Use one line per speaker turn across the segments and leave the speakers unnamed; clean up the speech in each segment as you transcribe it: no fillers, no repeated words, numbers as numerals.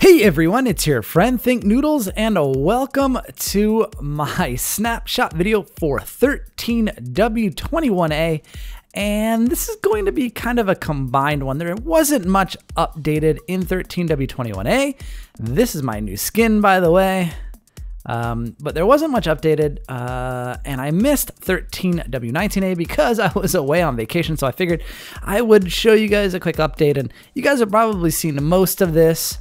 Hey everyone, it's your friend Think Noodles, and welcome to my snapshot video for 13W21A. And this is going to be kind of a combined one. There wasn't much updated in 13W21A. This is my new skin, by the way. But there wasn't much updated, and I missed 13W19A because I was away on vacation, so I figured I would show you guys a quick update, and you guys have probably seen most of this.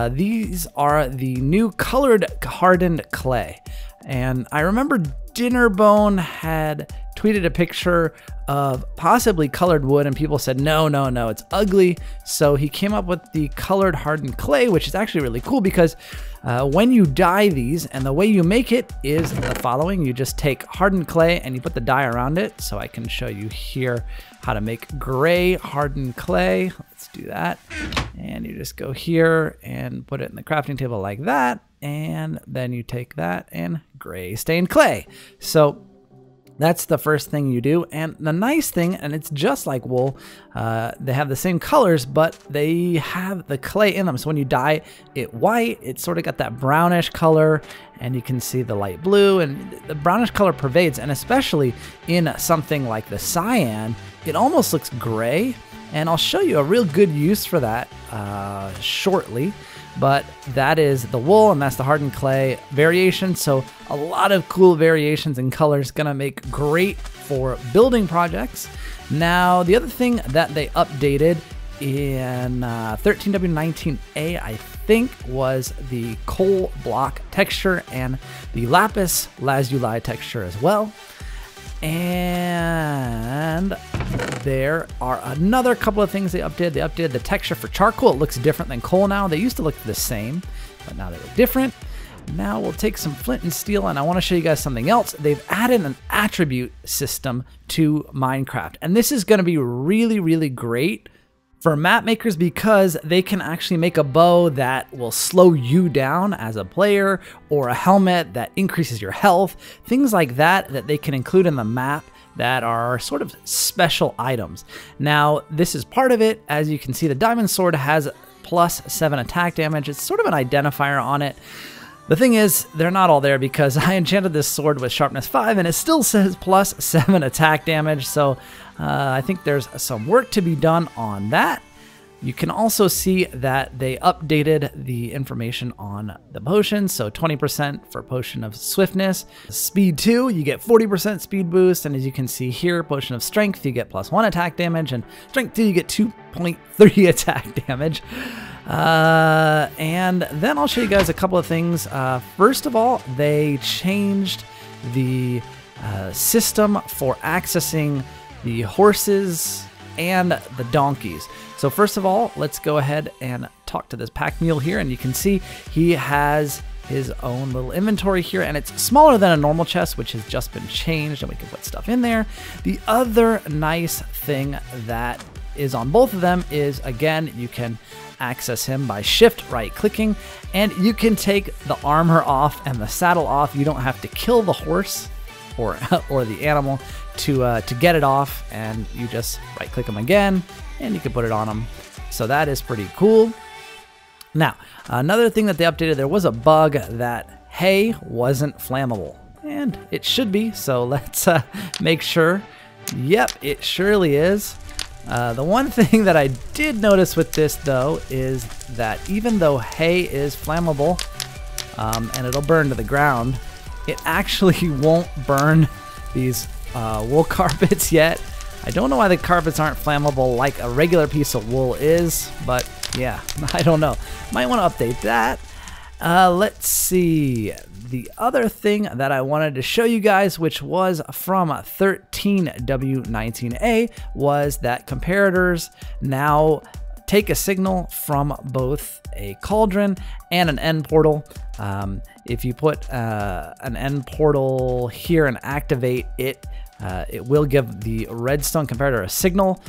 These are the new colored hardened clay, and I remember Dinnerbone had tweeted a picture of possibly colored wood, and people said, no, it's ugly. So he came up with the colored hardened clay, which is actually really cool because when you dye these, and the way you make it is the following. You just take hardened clay and you put the dye around it. So I can show you here how to make gray hardened clay. Let's do that. And you just go here and put it in the crafting table like that. And then you take that and gray stained clay. So that's the first thing you do. And the nice thing, and it's just like wool, they have the same colors, but they have the clay in them. So when you dye it white, it's sort of got that brownish color, and you can see the light blue, and the brownish color pervades. And especially in something like the cyan, it almost looks gray. And I'll show you a real good use for that shortly. But that is the wool, and that's the hardened clay variation. So a lot of cool variations in colors, gonna make great for building projects. Now, the other thing that they updated in 13W19A, I think, was the coal block texture and the lapis lazuli texture as well. And there are another couple of things they updated. They updated the texture for charcoal. It looks different than coal now. They used to look the same, but now they look different. Now we'll take some flint and steel, and I want to show you guys something else. They've added an attribute system to Minecraft, and this is going to be really, really great for map makers because they can actually make a bow that will slow you down as a player, or a helmet that increases your health, things like that that they can include in the map that are sort of special items. Now, this is part of it. As you can see, the diamond sword has +7 attack damage. It's sort of an identifier on it. The thing is, they're not all there because I enchanted this sword with sharpness 5 and it still says +7 attack damage. So I think there's some work to be done on that. You can also see that they updated the information on the potions. So 20% for Potion of Swiftness. Speed 2, you get 40% speed boost. And as you can see here, Potion of Strength, you get +1 attack damage. And Strength 2, you get 2.3 attack damage. And then I'll show you guys a couple of things. First of all, they changed the system for accessing the horses and the donkeys. So first of all, let's go ahead and talk to this pack mule here, and you can see he has his own little inventory here, and it's smaller than a normal chest, which has just been changed, and we can put stuff in there. The other nice thing that is on both of them is, again, you can access him by shift right clicking, and you can take the armor off and the saddle off. You don't have to kill the horse or the animal to get it off, and you just right click him again and you can put it on him. So that is pretty cool. Now, another thing that they updated, there was a bug that hay wasn't flammable, and it should be. So let's make sure. Yep, it surely is. The one thing that I did notice with this, though, is that even though hay is flammable and it'll burn to the ground, it actually won't burn these wool carpets yet. I don't know why the carpets aren't flammable like a regular piece of wool is, but yeah, I don't know. Might want to update that. Let's see. The other thing that I wanted to show you guys, which was from 13W19A, was that comparators now take a signal from both a cauldron and an end portal. If you put an end portal here and activate it, it will give the redstone comparator a signal,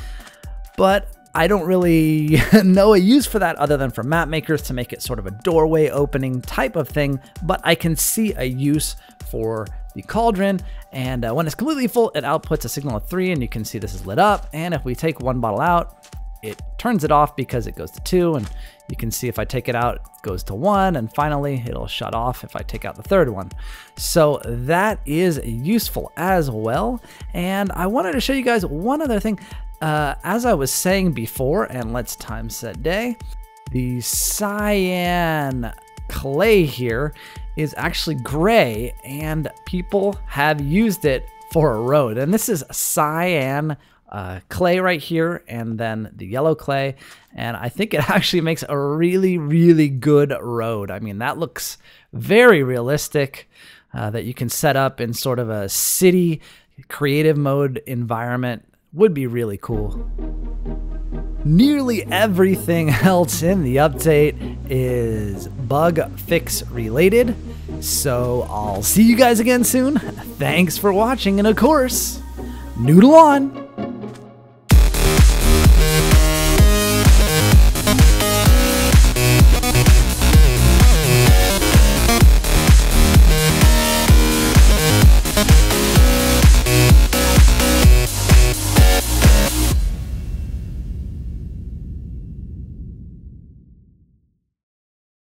but I don't really know a use for that other than for map makers to make it sort of a doorway opening type of thing, but I can see a use for the cauldron, and when it's completely full, it outputs a signal of 3, and you can see this is lit up, and if we take one bottle out, it turns it off because it goes to 2, and you can see if I take it out, it goes to 1, and finally it'll shut off if I take out the third one. So that is useful as well. And I wanted to show you guys one other thing. As I was saying before, and let's time set day, the cyan clay here is actually gray, and people have used it for a road. And this is cyan clay right here, and then the yellow clay, and I think it actually makes a really, really good road. I mean, that looks very realistic, that you can set up in sort of a city creative mode environment. Would be really cool. Nearly everything else in the update is bug fix related, so I'll see you guys again soon. Thanks for watching, and of course, noodle on!